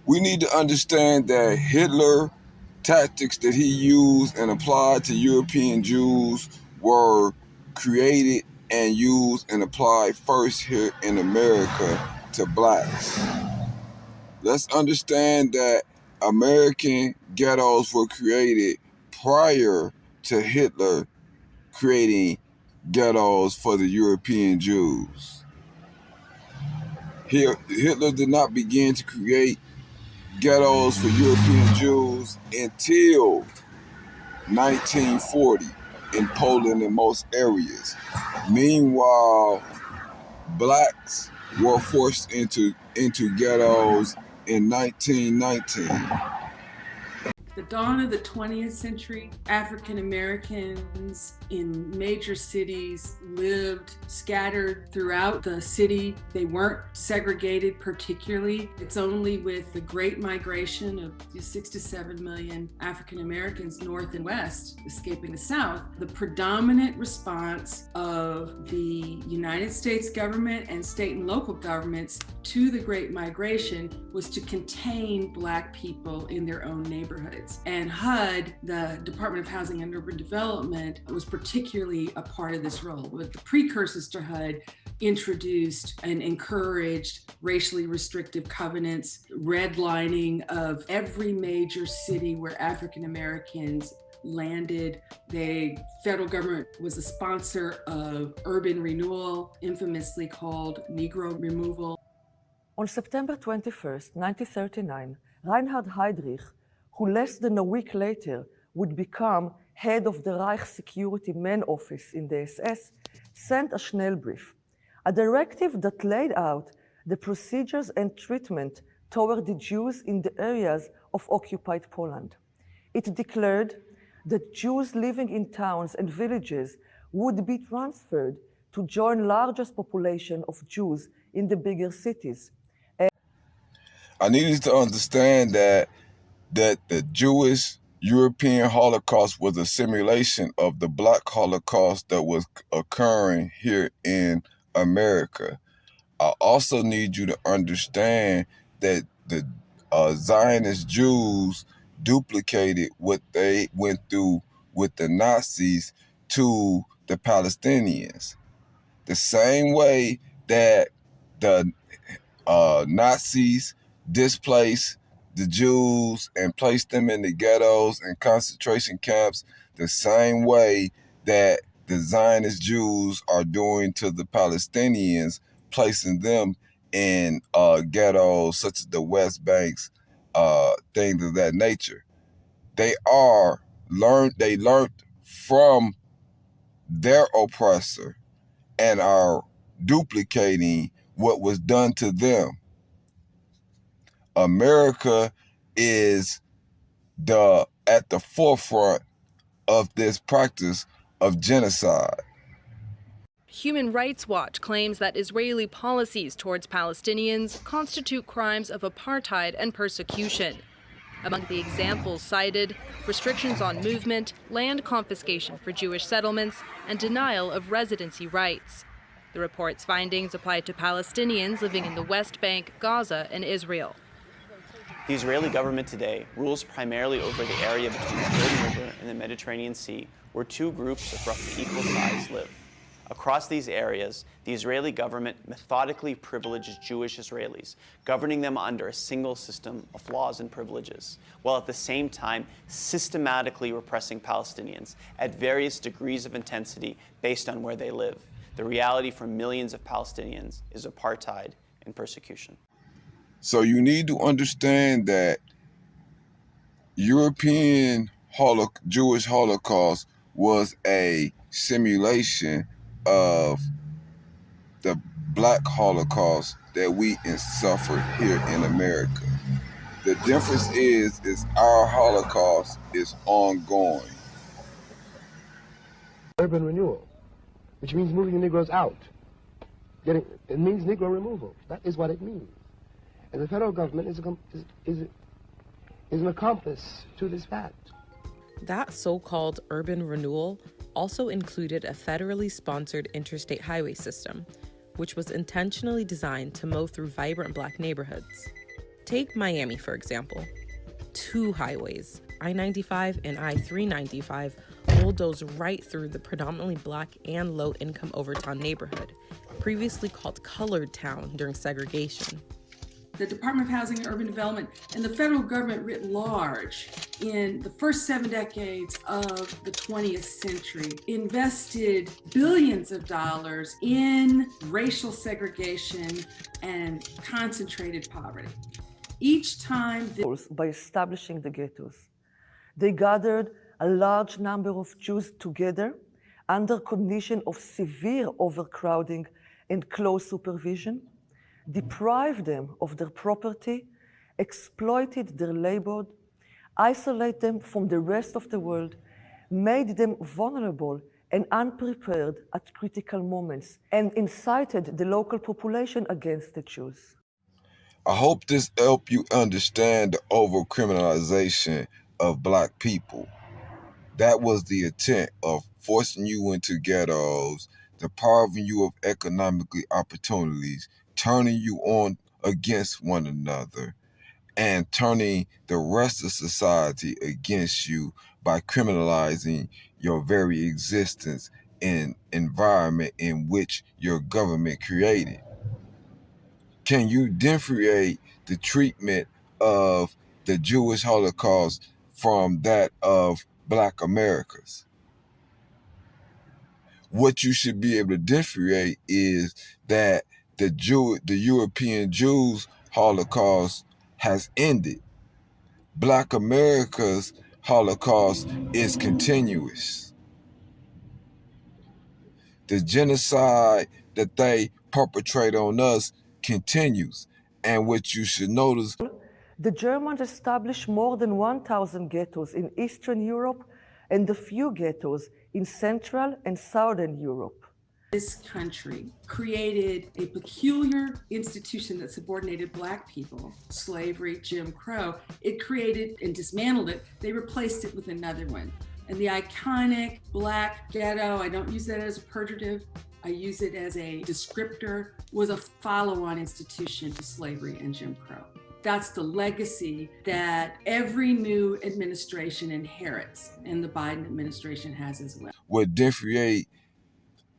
We need to understand that Hitler tactics that he used and applied to European Jews were created and used and applied first here in America to blacks. Let's understand that American ghettos were created prior to Hitler creating ghettos for the European Jews. Hitler did not begin to create ghettos for European Jews until 1940 in Poland in most areas. Meanwhile, blacks were forced into ghettos in 1919. The dawn of the 20th century, African Americans in major cities lived scattered throughout the city. They weren't segregated particularly. It's only with the Great Migration of 6 to 7 million African Americans north and west escaping the South, the predominant response of the United States government and state and local governments to the Great Migration was to contain Black people in their own neighborhoods. And HUD, the Department of Housing and Urban Development, was particularly a part of this role. But the precursors to HUD introduced and encouraged racially restrictive covenants, redlining of every major city where African Americans landed. The federal government was a sponsor of urban renewal, infamously called Negro removal. On September 21st, 1939, Reinhard Heydrich, who less than a week later would become head of the Reich Security Main Office in the SS, sent a Schnellbrief, a directive that laid out the procedures and treatment toward the Jews in the areas of occupied Poland. It declared that Jews living in towns and villages would be transferred to join largest population of Jews in the bigger cities. I needed to understand that the Jewish European Holocaust was a simulation of the Black Holocaust that was occurring here in America. I also need you to understand that the Zionist Jews duplicated what they went through with the Nazis to the Palestinians. The same way that the Nazis displaced the Jews and placed them in the ghettos and concentration camps, the same way that the Zionist Jews are doing to the Palestinians, placing them in ghettos such as the West Banks, things of that nature. They learned from their oppressor and are duplicating what was done to them. America is at the forefront of this practice of genocide. Human Rights Watch claims that Israeli policies towards Palestinians constitute crimes of apartheid and persecution. Among the examples cited, restrictions on movement, land confiscation for Jewish settlements, and denial of residency rights. The report's findings apply to Palestinians living in the West Bank, Gaza, and Israel. The Israeli government today rules primarily over the area between the Jordan River and the Mediterranean Sea, where two groups of roughly equal size live. Across these areas, the Israeli government methodically privileges Jewish Israelis, governing them under a single system of laws and privileges, while at the same time systematically repressing Palestinians at various degrees of intensity based on where they live. The reality for millions of Palestinians is apartheid and persecution. So you need to understand that European Jewish Holocaust was a simulation of the Black Holocaust that we suffered here in America. The difference is our Holocaust is ongoing. Urban renewal, which means moving the Negroes out. It means Negro removal. That is what it means. And the federal government is an accomplice to this fact. That so-called urban renewal also included a federally sponsored interstate highway system, which was intentionally designed to mow through vibrant Black neighborhoods. Take Miami, for example. Two highways, I-95 and I-395, bulldoze right through the predominantly Black and low-income Overtown neighborhood, previously called Colored Town during segregation. The Department of Housing and Urban Development and the federal government writ large in the first 7 decades of the 20th century invested billions of dollars in racial segregation and concentrated poverty. Each time by establishing the ghettos. They gathered a large number of Jews together under condition of severe overcrowding and close supervision, deprived them of their property, exploited their labor, isolated them from the rest of the world, made them vulnerable and unprepared at critical moments, and incited the local population against the Jews. I hope this helped you understand the overcriminalization of Black people. That was the intent of forcing you into ghettos, depriving you of economically opportunities, turning you on against one another, and turning the rest of society against you by criminalizing your very existence in environment in which your government created. Can you differentiate the treatment of the Jewish Holocaust from that of Black Americans? What you should be able to differentiate is that the European Jews Holocaust has ended. Black America's Holocaust is continuous. The genocide that they perpetrate on us continues. And what you should notice, The Germans established more than 1,000 ghettos in Eastern Europe and a few ghettos in Central and Southern Europe. This country created a peculiar institution that subordinated Black people, slavery, Jim Crow. It created and dismantled it. They replaced it with another one. And the iconic Black ghetto, I don't use that as a pejorative, I use it as a descriptor, was a follow-on institution to slavery and Jim Crow. That's the legacy that every new administration inherits, and the Biden administration has as well. would differentiate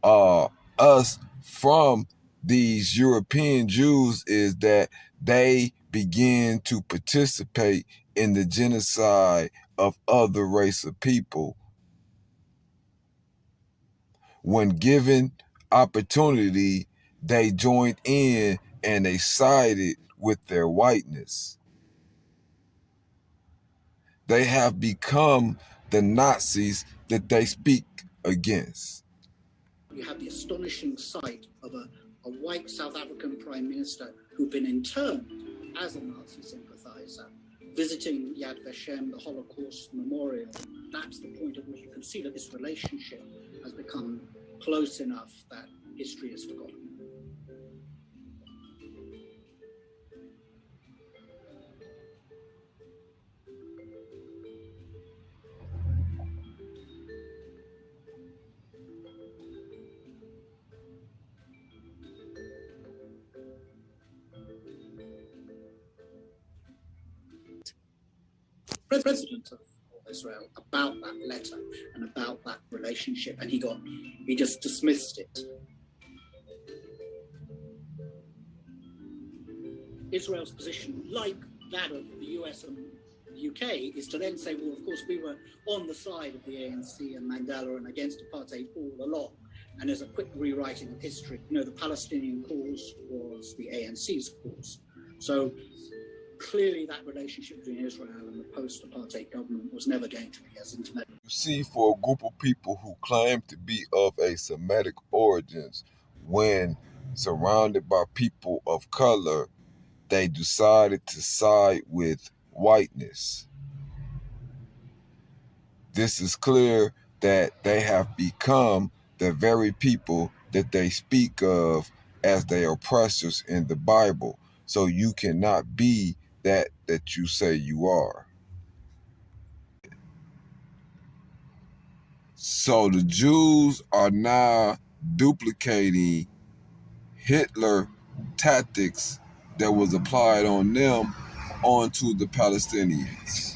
us from these European Jews is that they begin to participate in the genocide of other race of people. When given opportunity, they joined in and they sided with their whiteness. They have become the Nazis that they speak against. You have the astonishing sight of a white South African prime minister who'd been interned as a Nazi sympathizer, visiting Yad Vashem, the Holocaust memorial. That's the point at which you can see that this relationship has become close enough that history is forgotten. President of Israel about that letter and about that relationship, and he just dismissed it. Israel's position, like that of the US and the UK, is to then say, well, of course, we were on the side of the ANC and Mandela and against apartheid all along. And as a quick rewriting of history, the Palestinian cause was the ANC's cause. So clearly that relationship between Israel and the post-apartheid government was never going to be as intimate. You see, for a group of people who claim to be of a Semitic origins, when surrounded by people of color, they decided to side with whiteness. This is clear that they have become the very people that they speak of as their oppressors in the Bible. So you cannot be that you say you are. So the Jews are now duplicating Hitler tactics that was applied on them onto the Palestinians.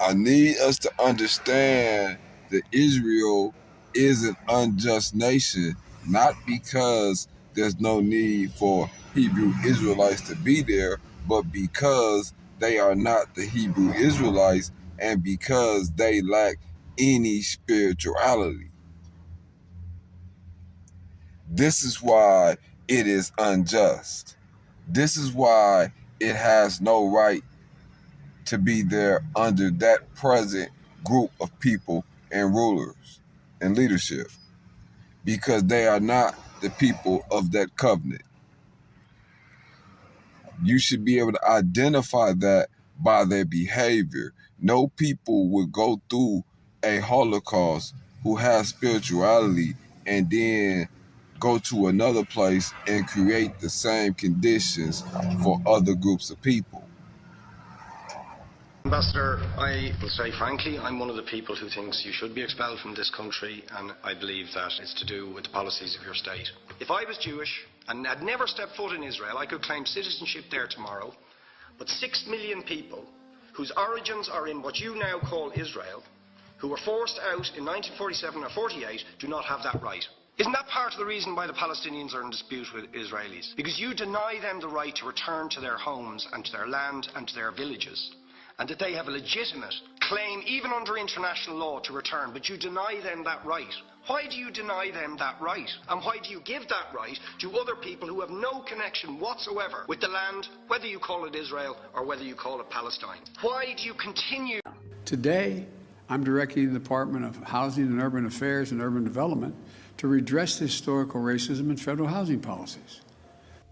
I need us to understand that Israel is an unjust nation, not because there's no need for Hebrew Israelites to be there, but because they are not the Hebrew Israelites and because they lack any spirituality. This is why it is unjust. This is why it has no right to be there under that present group of people and rulers and leadership, because they are not the people of that covenant. You should be able to identify that by their behavior. No people would go through a Holocaust who has spirituality and then go to another place and create the same conditions for other groups of people. Ambassador, I will say frankly, I'm one of the people who thinks you should be expelled from this country, and I believe that it's to do with the policies of your state. If I was Jewish and had never stepped foot in Israel, I could claim citizenship there tomorrow, but 6 million people whose origins are in what you now call Israel, who were forced out in 1947 or 48, do not have that right. Isn't that part of the reason why the Palestinians are in dispute with Israelis? Because you deny them the right to return to their homes and to their land and to their villages, and that they have a legitimate claim, even under international law, to return, but you deny them that right. Why do you deny them that right? And why do you give that right to other people who have no connection whatsoever with the land, whether you call it Israel or whether you call it Palestine? Why do you continue? Today, I'm directing the Department of Housing and Urban Affairs and Urban Development to redress the historical racism in federal housing policies.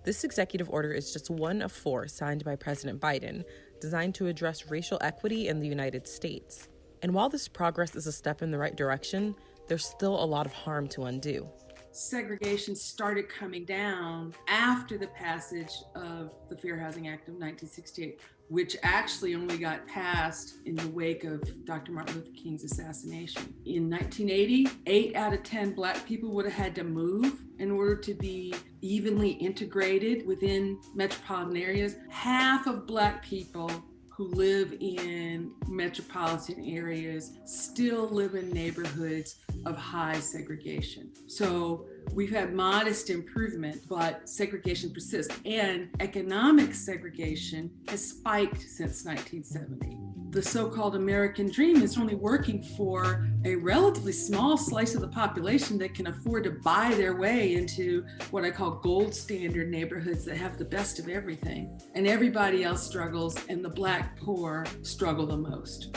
This executive order is just one of 4 signed by President Biden, designed to address racial equity in the United States. And while this progress is a step in the right direction, there's still a lot of harm to undo. Segregation started coming down after the passage of the Fair Housing Act of 1968, which actually only got passed in the wake of Dr. Martin Luther King's assassination. In 1980, 8 out of 10 Black people would have had to move in order to be evenly integrated within metropolitan areas. Half of Black people who live in metropolitan areas still live in neighborhoods of high segregation. So we've had modest improvement, but segregation persists. And economic segregation has spiked since 1970. The so-called American dream is only working for a relatively small slice of the population that can afford to buy their way into what I call gold standard neighborhoods that have the best of everything. And everybody else struggles, and the Black poor struggle the most.